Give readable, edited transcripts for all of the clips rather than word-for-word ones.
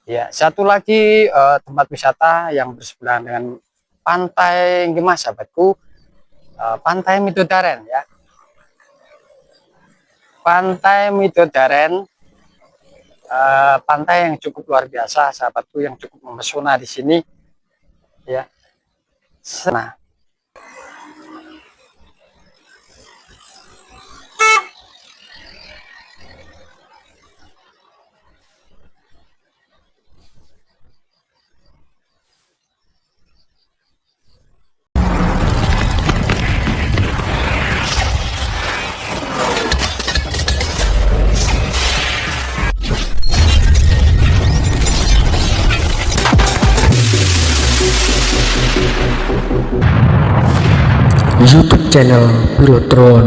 Ya, satu lagi tempat wisata yang bersebelahan dengan Pantai Gemas, sahabatku, Pantai Midodaren ya. Pantai Midodaren, pantai yang cukup luar biasa, sahabatku, yang cukup memesona di sini ya. Nah, YouTube channel Pilotron.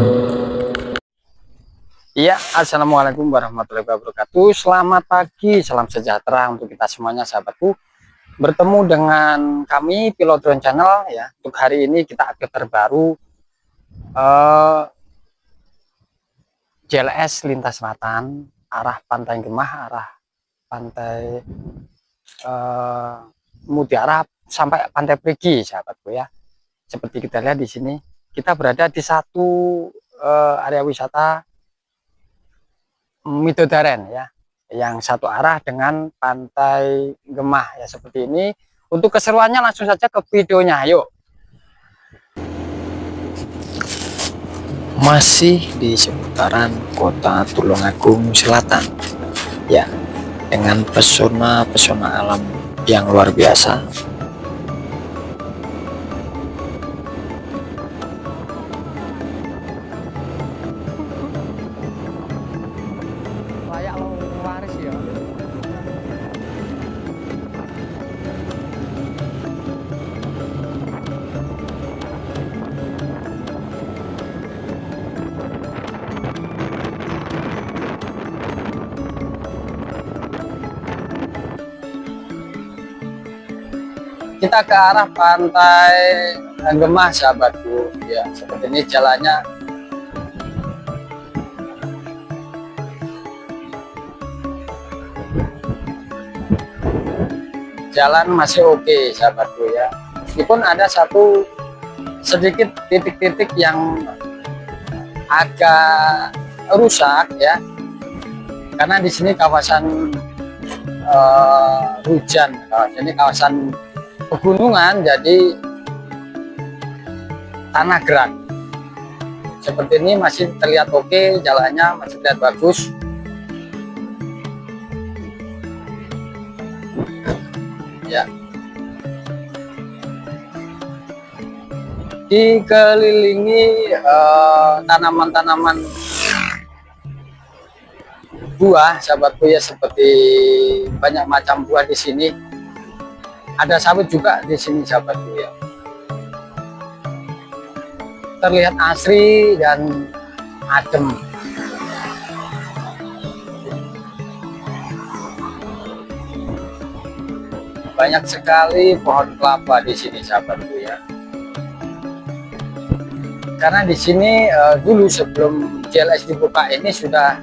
iya, assalamualaikum warahmatullahi wabarakatuh. Selamat pagi, salam sejahtera untuk kita semuanya, sahabatku. Bertemu dengan kami Pilotron Channel ya. Untuk hari ini kita update terbaru JLS Lintas Selatan arah Pantai Gemah, arah Pantai Mutiara sampai Pantai Perigi, sahabatku ya. Seperti kita lihat di sini, kita berada di satu area wisata Midodaren ya, yang satu arah dengan Pantai Gemah ya, seperti ini. Untuk keseruannya langsung saja ke videonya, yuk. Masih di seputaran kota Tulungagung Selatan ya, dengan pesona-pesona alam yang luar biasa. Layak lo waris ya. Kita ke arah Pantai Gemah, sahabatku ya. Seperti ini jalannya. Jalan masih oke, sahabatku ya. Meskipun ada satu sedikit titik-titik yang agak rusak ya, karena di sini kawasan hujan, ini kawasan pegunungan, jadi tanah gerak. Seperti ini masih terlihat oke, jalannya masih terlihat bagus. Ya. Dikelilingi tanaman-tanaman buah, sahabatku ya, seperti banyak macam buah di sini. Ada sawit juga di sini, sahabatku ya. Terlihat asri dan adem. Banyak sekali pohon kelapa di sini, sahabatku ya. Karena di sini dulu sebelum JLS dibuka ini sudah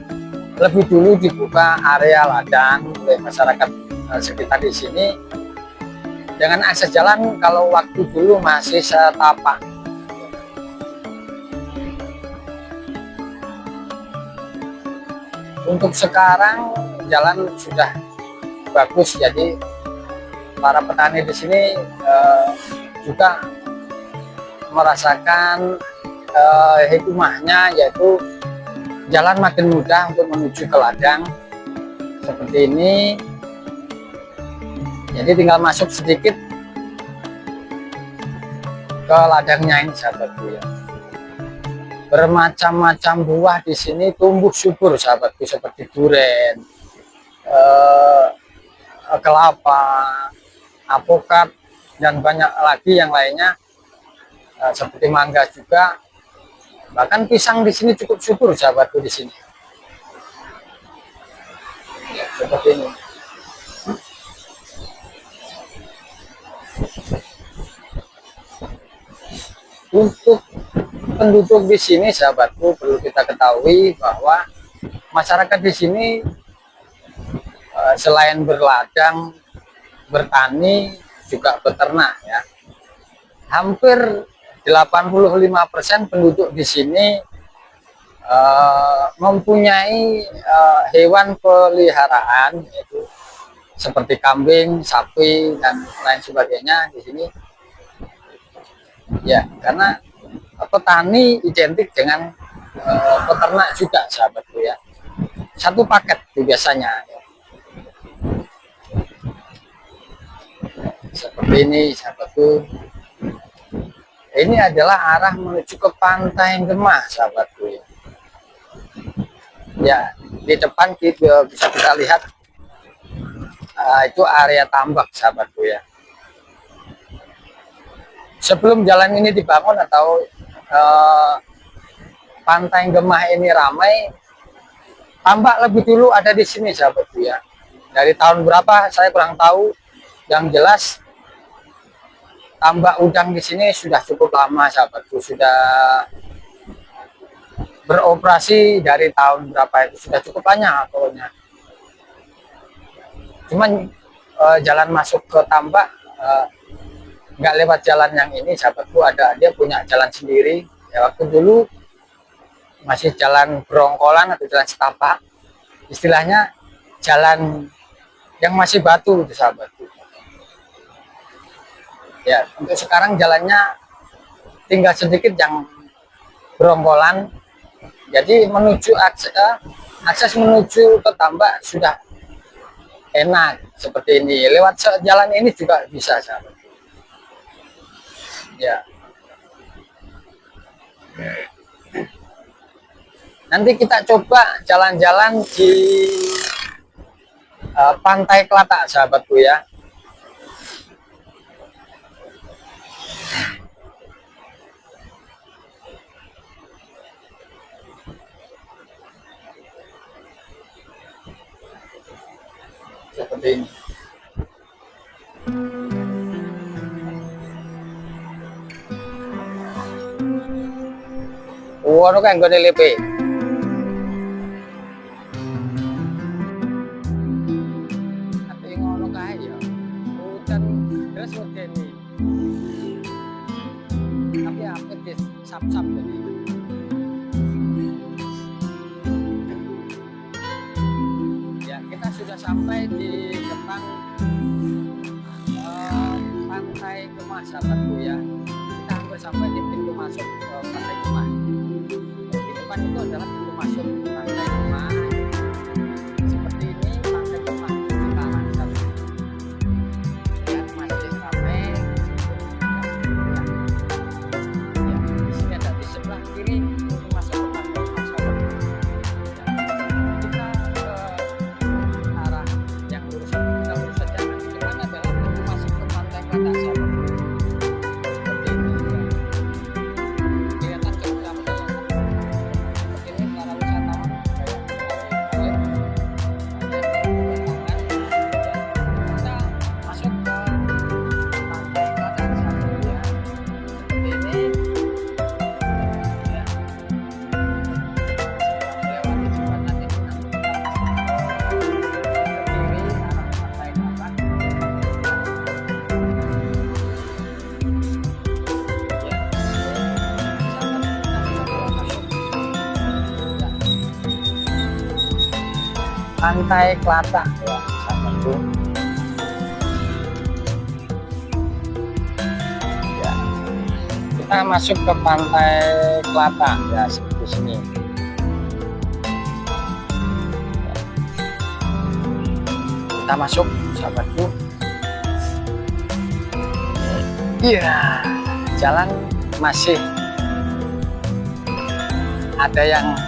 lebih dulu dibuka area ladang oleh masyarakat sekitar di sini. Dengan akses jalan kalau waktu dulu masih setapak. Untuk sekarang jalan sudah bagus, jadi para petani di sini juga merasakan hikmahnya, yaitu jalan makin mudah untuk menuju ke ladang seperti ini. Jadi tinggal masuk sedikit ke ladangnya ini, sahabatku ya. Bermacam-macam buah di sini tumbuh subur, sahabatku, seperti durian, kelapa, apokat, dan banyak lagi yang lainnya, seperti mangga juga. Bahkan pisang di sini cukup subur, sahabatku, di sini. Ya, seperti ini. Untuk penduduk di sini, sahabatku, perlu kita ketahui bahwa masyarakat di sini selain berladang, bertani, juga beternak ya. Hampir 85% penduduk di sini mempunyai hewan peliharaan, yaitu seperti kambing, sapi, dan lain sebagainya di sini. Ya, karena petani identik dengan peternak juga, sahabatku ya. Satu paket itu biasanya. Seperti ini, sahabatku. Ini adalah arah menuju ke Pantai Gemah, sahabatku. Ya, di depan kita bisa kita lihat itu area tambak, sahabatku ya. Sebelum jalan ini dibangun atau Pantai Gemah ini ramai, tambak lebih dulu ada di sini, sahabatku ya. Dari tahun berapa saya kurang tahu. Yang jelas tambak udang di sini sudah cukup lama, sahabatku. Sudah beroperasi dari tahun berapa itu, sudah cukup banyak pokoknya. Cuman jalan masuk ke tambak nggak lewat jalan yang ini, sahabatku. Dia punya jalan sendiri ya. Waktu dulu masih jalan berongkolan atau jalan setapak, istilahnya jalan yang masih batu itu, sahabatku. Ya, untuk sekarang jalannya tinggal sedikit yang berongkolan. Jadi menuju akses menuju ke tambak sudah enak seperti ini. Lewat jalan ini juga bisa, sahabat. Ya. Nanti kita coba jalan-jalan di Pantai Klatak, sahabatku ya. Seperti ini. Ono kan gue lepe. Tapi ngono kae ya. Hujan terus ngene. Tapi apa dis sap-sap tadi. Ya, kita sudah sampai di depan Pantai Gemah, sahabatku ya. Kita hampir sampai di pintu masuk Pantai Gemah. Di depan itu adalah pintu masuk Pantai Gemah. Seperti ini Pantai Gemah sekarang, sahabatku. Ya, masih ramai. Ya, di sini ada di sebelah kiri pintu masuk ke Pantai Gemah, sahabatku. Kita ke arah yang lurus, kita lurus saja. Di depan adalah pintu masuk ke Pantai Klatak, sahabatku. Seperti ini ya. Kelihatan jam-jam seperti ini para wisatawan kayak kita masuk ke Pantai Klatak, sahabatku ya. Seperti ini ya. Melewati jembatan ini nanti kita ke kiri arah Pantai Klatak. Ya, Pantai Klatak ya, sahabatku. Ya, kita masuk ke Pantai Klatak ya, seperti sini. Ya. Kita masuk, sahabatku. Iya, jalan masih ada yang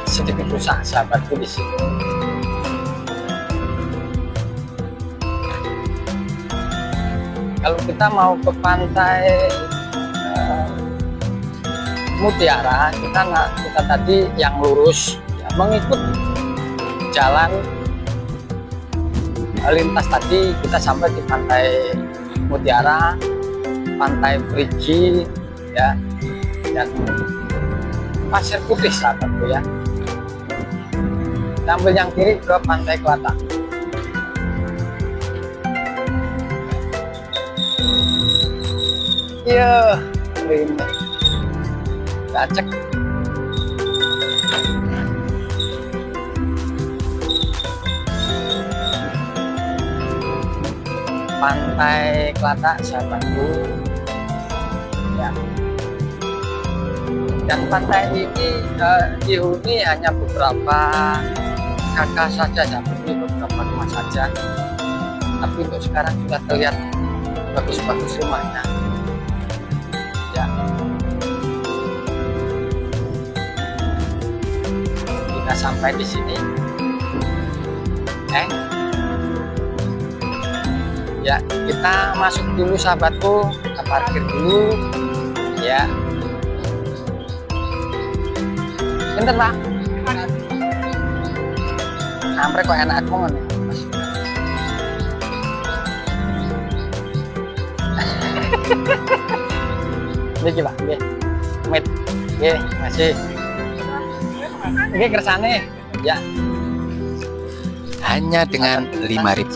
sedikit rusak, sahabatku, di sini. Kalau kita mau ke Pantai Mutiara, kita tadi yang lurus ya, mengikut jalan lintas tadi, kita sampai di Pantai Mutiara, Pantai Perigi ya, dan Pasir Putih, sahabatku ya. Kita ambil yang kiri ke Pantai Klatak. Iya, ini cek. Pantai Klatak sahabatku ya. Dan pantai ini dihuni hanya beberapa kakak saja, sahabatku, beberapa rumah saja. Tapi untuk sekarang sudah terlihat bagus-bagus rumahnya ya. Kita sampai di sini ya, kita masuk dulu sahabatku, kita parkir dulu ya. Bentar pak, sampai kok enak banget nih mas. Ini pak, ini mit, ini masih ini kersane ya. Hanya dengan Rp5.000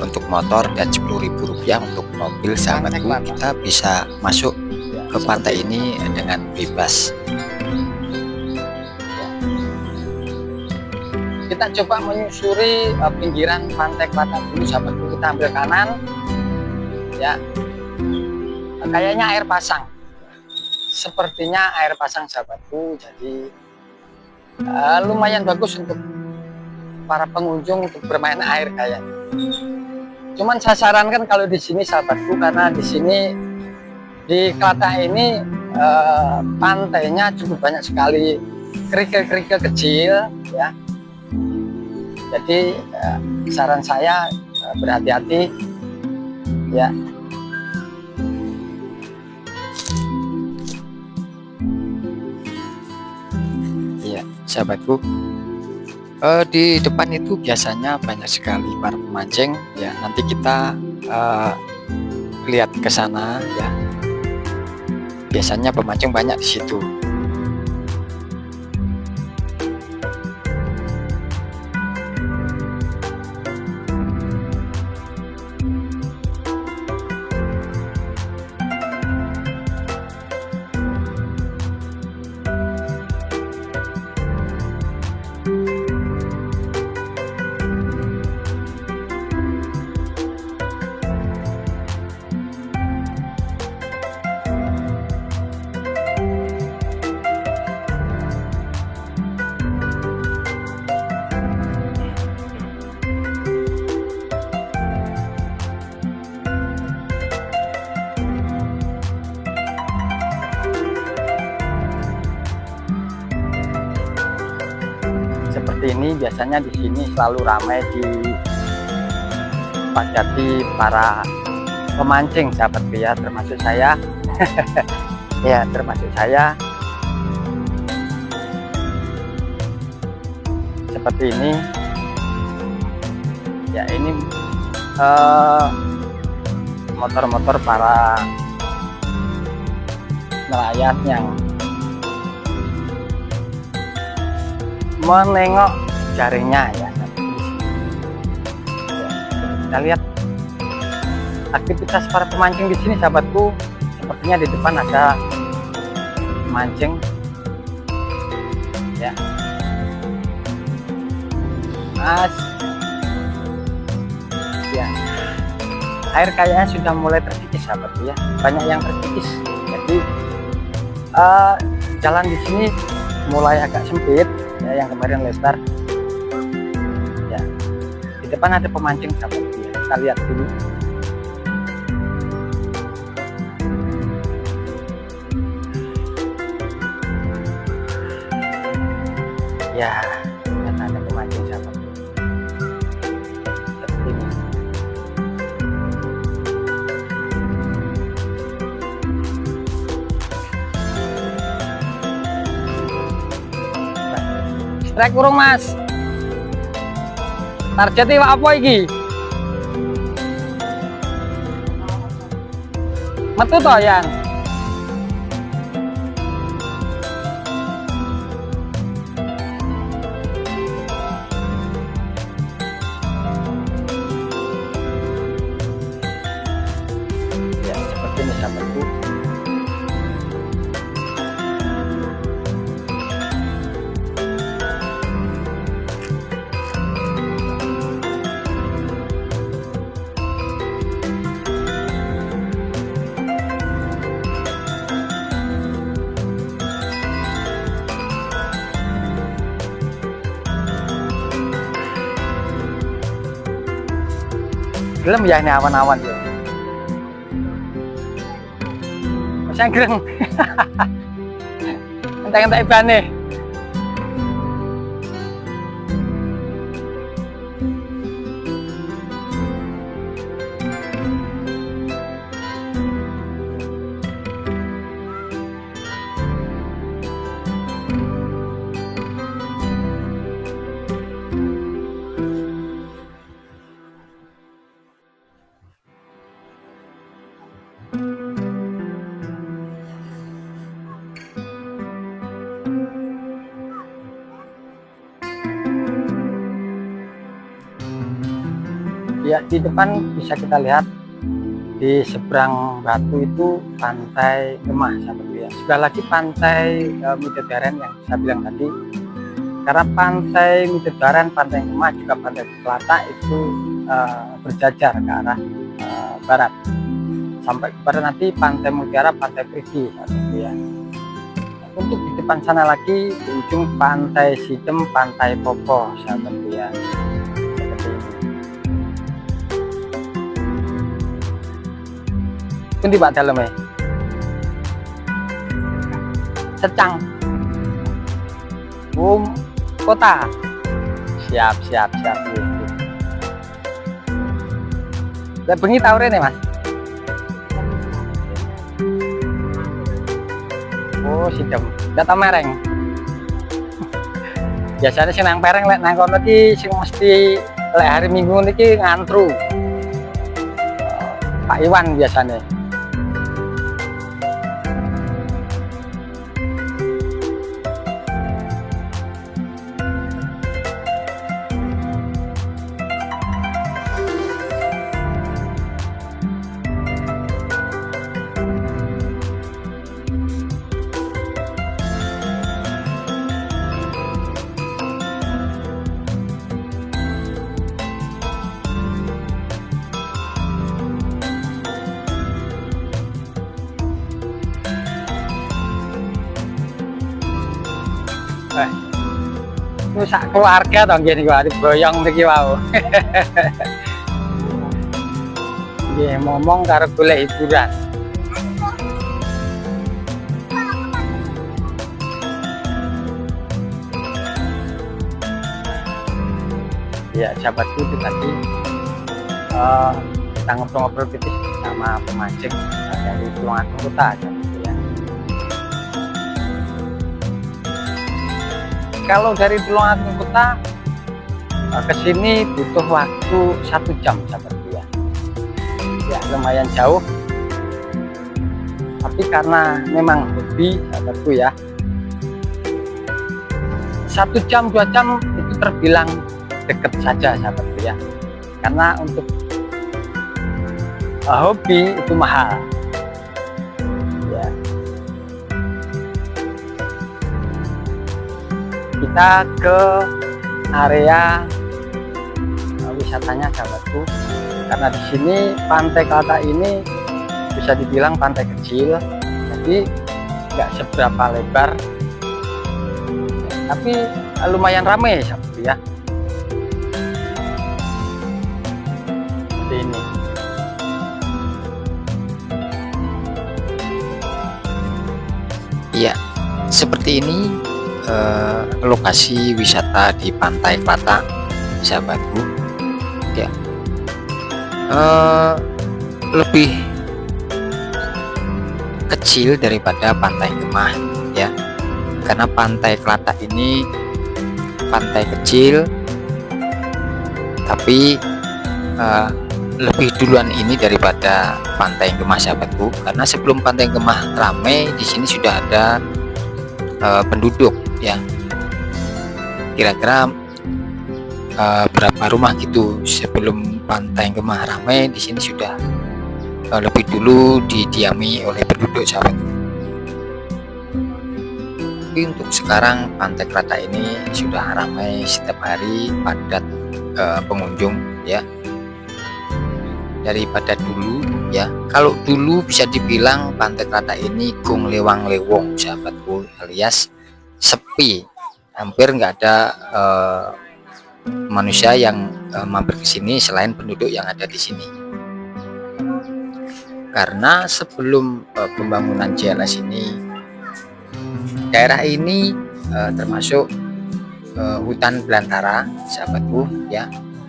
untuk motor dan Rp10.000 untuk mobil, sahabatku, kita bisa masuk ke pantai ini dengan bebas. Kita coba menyusuri pinggiran pantai Klatak dulu sahabatku. Kita ambil kanan ya, kayaknya air pasang, sepertinya air pasang sahabatku. Jadi lumayan bagus untuk para pengunjung untuk bermain air kayaknya. Cuman saya sarankan kalau di sini sahabatku, karena di sini di Klatak ini pantainya cukup banyak sekali kerikil-kerikil kecil ya. Jadi saran saya berhati-hati ya. Iya sahabatku, di depan itu biasanya banyak sekali para pemancing ya. Nanti kita lihat ke sana ya. Biasanya pemancing banyak di situ. Seperti ini biasanya di sini selalu ramai dipadati para pemancing sahabatku ya, termasuk saya. Ya, termasuk saya. Seperti ini ya, ini motor-motor para nelayan yang menengok jaringnya ya. Kita lihat aktivitas para pemancing di sini sahabatku. Sepertinya di depan ada mancing ya. Mas ya, air kayaknya sudah mulai terkikis sahabatku ya, banyak yang terkikis. Jadi jalan di sini mulai agak sempit ya, yang kemarin lebar ya. Di depan ada pemancing sahabatku ya, kita lihat dulu. Ya, ternyata ada pemancing sahabatku seperti ini. Strike kurung mas. Targetnya apa iki? Metu toh Yan? Ya seperti ini sahabatku. gelem ya ini awan-awan ya. Saya gereng. Entek-entek ibane. Ya, di depan bisa kita lihat di seberang batu itu pantai Gemah, sahabat ya. Sudah lagi pantai Midodareni yang saya bilang tadi. Karena pantai Midodareni, pantai Gemah juga pantai Kelata itu berjajar ke arah barat. Sampai kepada nanti pantai Mutiara, pantai Perigi, sahabat ya. Untuk di depan sana lagi di ujung pantai Sidem, pantai Popo, sahabat ya. Pundi Pak dalamnya? Secang. Kota. Siap. Lah bengi tau rene, Mas? Oh, Sidem. Data mereng. Biasanya sing nang pereng lek nang kono iki sing mesti lek hari Minggu niki ngantru. Pak Iwan biasanya. Itu sak keluarga dong gini gua boyong iki wau. Nggih, ngomong karo golek hiburan. Ya, sahabatku itu tadi kita ngobrol-ngobrol tipis sama pemancing dari Tulungagung Kota, gitu ya. Kalau dari Tulungagung Kota ke sini butuh waktu 1 jam, sahabatku ya. Ya, lumayan jauh. Tapi karena memang hobi, sahabatku ya, 1 jam 2 jam itu terbilang deket saja, sahabatku ya. Karena untuk hobi itu mahal. Ya. Kita ke area wisatanya, sahabatku. Karena di sini Pantai Kelata ini bisa dibilang pantai kecil, jadi nggak seberapa lebar, tapi lumayan ramai, sahabatku ya. Seperti ini. Iya, seperti ini lokasi wisata di Pantai Kelata, sahabatku. Ya, lebih kecil daripada Pantai Gemah ya, karena Pantai Kelata ini pantai kecil, tapi lebih duluan ini daripada Pantai Gemah, sahabatku. Karena sebelum Pantai Gemah ramai, di sini sudah ada penduduk ya, kira-kira berapa rumah gitu sebelum Pantai Gemah ramai. Di sini sudah lebih dulu didiami oleh penduduk, sahabatku. Tapi untuk sekarang Pantai Kelata ini sudah ramai setiap hari, padat pengunjung ya, daripada dulu ya. Kalau dulu bisa dibilang Pantai Kelata ini gung lewang lewong, sahabatku, alias sepi, hampir nggak ada manusia yang mampir ke sini selain penduduk yang ada di sini. Karena sebelum pembangunan JLS ini, daerah ini termasuk hutan belantara, sahabatku ya.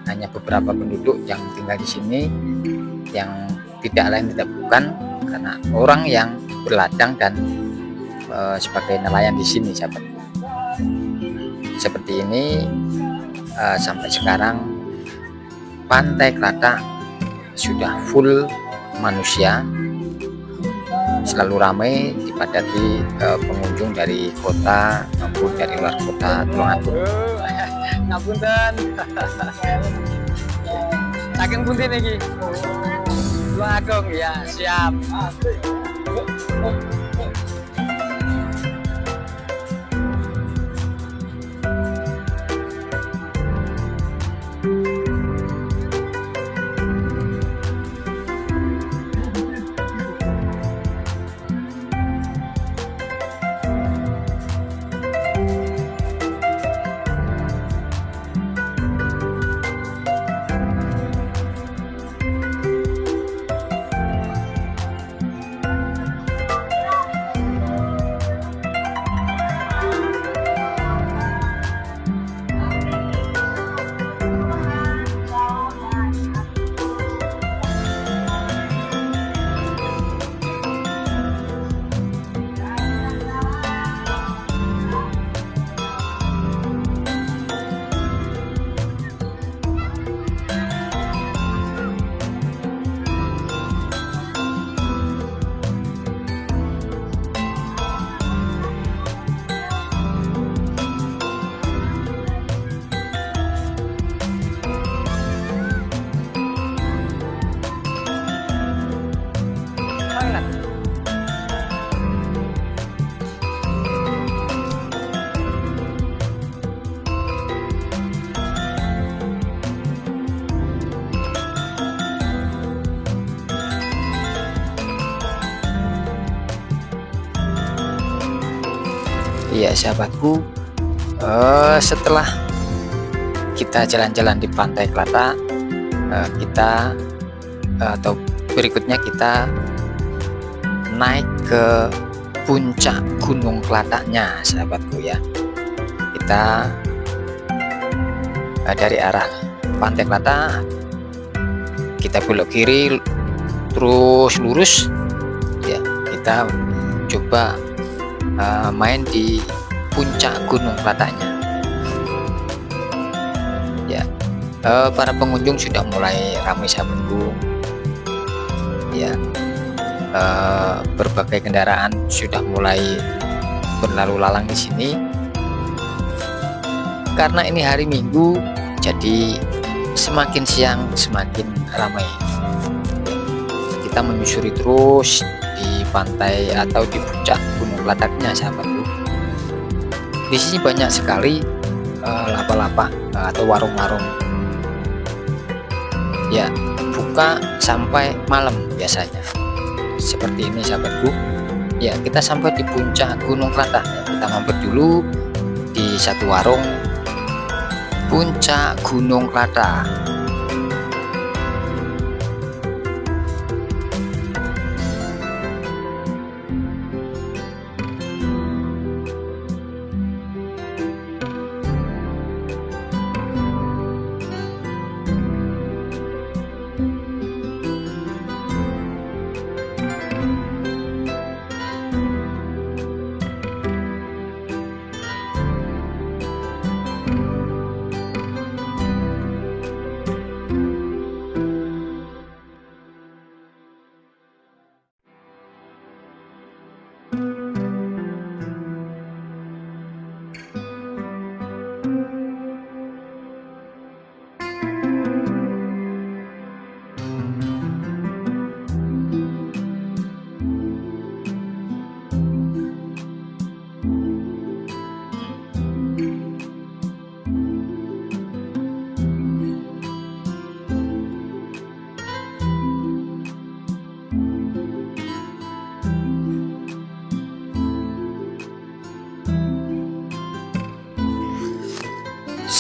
Hanya beberapa penduduk yang tinggal di sini, yang tidak lain tidak bukan karena orang yang berladang dan sebagai nelayan di sini, sahabatku. Seperti ini sampai sekarang Pantai Klatak sudah full manusia, selalu ramai dipadati pengunjung dari kota maupun dari luar kota Tulungagung. Ngapunten. Saking punten iki. Tulungagung ya, siap. Iya sahabatku, setelah kita jalan-jalan di Pantai Klatak, kita atau berikutnya kita naik ke puncak Gunung Klataknya, sahabatku ya. Kita dari arah Pantai Klatak kita belok kiri terus lurus ya, kita coba main di puncak Gunung Klataknya ya. Para pengunjung sudah mulai ramai, sahabatku ya. Berbagai kendaraan sudah mulai berlalu lalang di sini karena ini hari Minggu, jadi semakin siang semakin ramai. Kita menyusuri terus di pantai atau di puncak Gunung Klataknya, sahabatku. Di sini banyak sekali lapak-lapak atau warung-warung ya, buka sampai malam biasanya. Seperti ini, sahabatku ya. Kita sampai di puncak Gunung Klatak ya. Kita mampir dulu di satu warung puncak Gunung Klatak.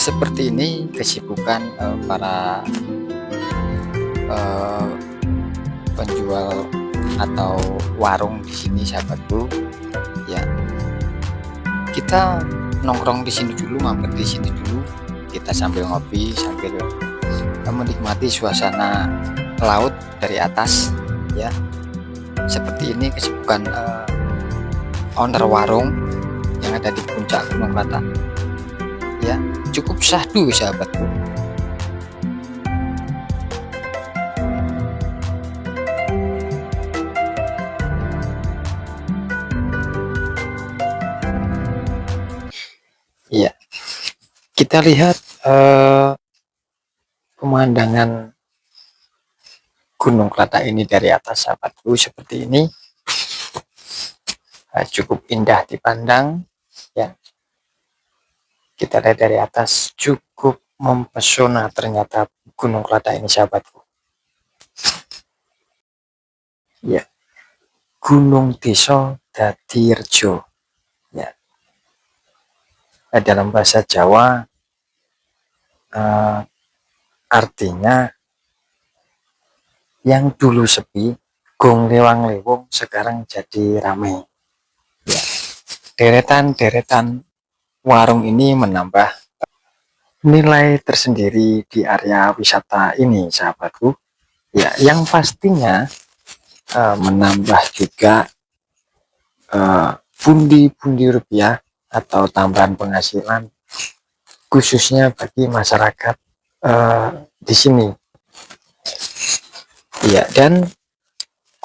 seperti ini kesibukan para penjual atau warung di sini sahabatku ya. Kita nongkrong di sini dulu, mampir di sini dulu, kita sambil ngopi, sambil menikmati suasana laut dari atas ya. Seperti ini kesibukan owner warung yang ada di puncak Gunung Klatak ya. Cukup syahdu sahabatku. Ya, kita lihat pemandangan Gunung Klatak ini dari atas sahabatku seperti ini. Cukup indah dipandang ya. Kita lihat dari atas, cukup mempesona ternyata Gunung Klatak ini sahabatku ya. Gunung Desa Dadirejo ya. Dalam bahasa Jawa artinya yang dulu sepi, gong lewang lewong, sekarang jadi ramai ya. Deretan warung ini menambah nilai tersendiri di area wisata ini sahabatku ya, yang pastinya menambah juga pundi-pundi rupiah atau tambahan penghasilan khususnya bagi masyarakat di sini ya. Dan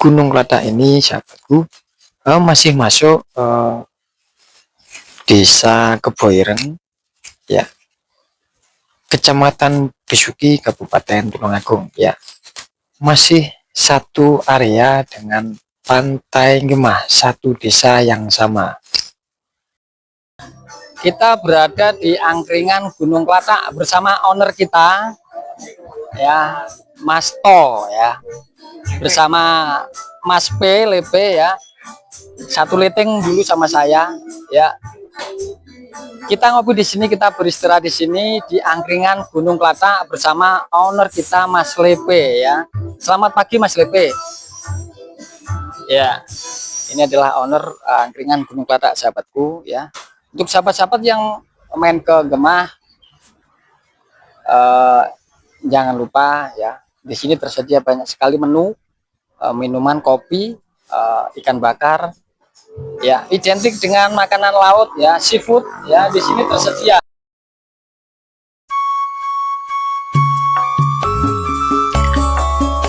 Gunung Klatak ini sahabatku masih masuk Desa Keboireng ya, Kecamatan Besuki, Kabupaten Tulungagung ya. Masih satu area dengan Pantai Gemah, satu desa yang sama. Kita berada di angkringan Gunung Klatak bersama owner kita ya, Mas To ya, bersama Mas P Lepe ya, satu leteng dulu sama saya ya. Kita ngopi di sini, kita beristirahat di sini di angkringan Gunung Klatak bersama owner kita Mas Lepe ya. Selamat pagi Mas Lepe. Ya, ini adalah owner angkringan Gunung Klatak sahabatku ya. Untuk sahabat-sahabat yang main ke Gemah, jangan lupa ya, di sini tersedia banyak sekali menu minuman, kopi, ikan bakar ya, identik dengan makanan laut ya, seafood ya, di sini tersedia.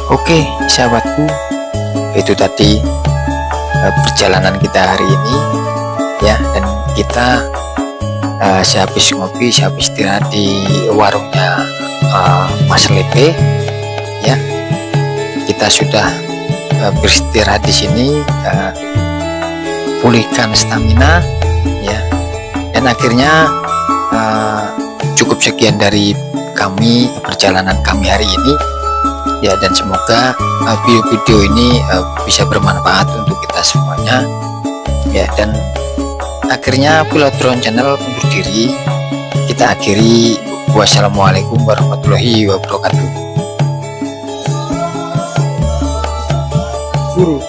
Oke sahabatku, itu tadi perjalanan kita hari ini ya. Dan kita sehabis ngopi, sehabis istirahat di warungnya Mas Lepe ya, kita sudah beristirahat di sini, pulihkan stamina ya. Dan akhirnya cukup sekian dari kami, perjalanan kami hari ini ya. Dan semoga video-video ini bisa bermanfaat untuk kita semuanya ya. Dan akhirnya Pilot Drone Channel undur diri, kita akhiri. Wassalamualaikum warahmatullahi wabarakatuh. Guru.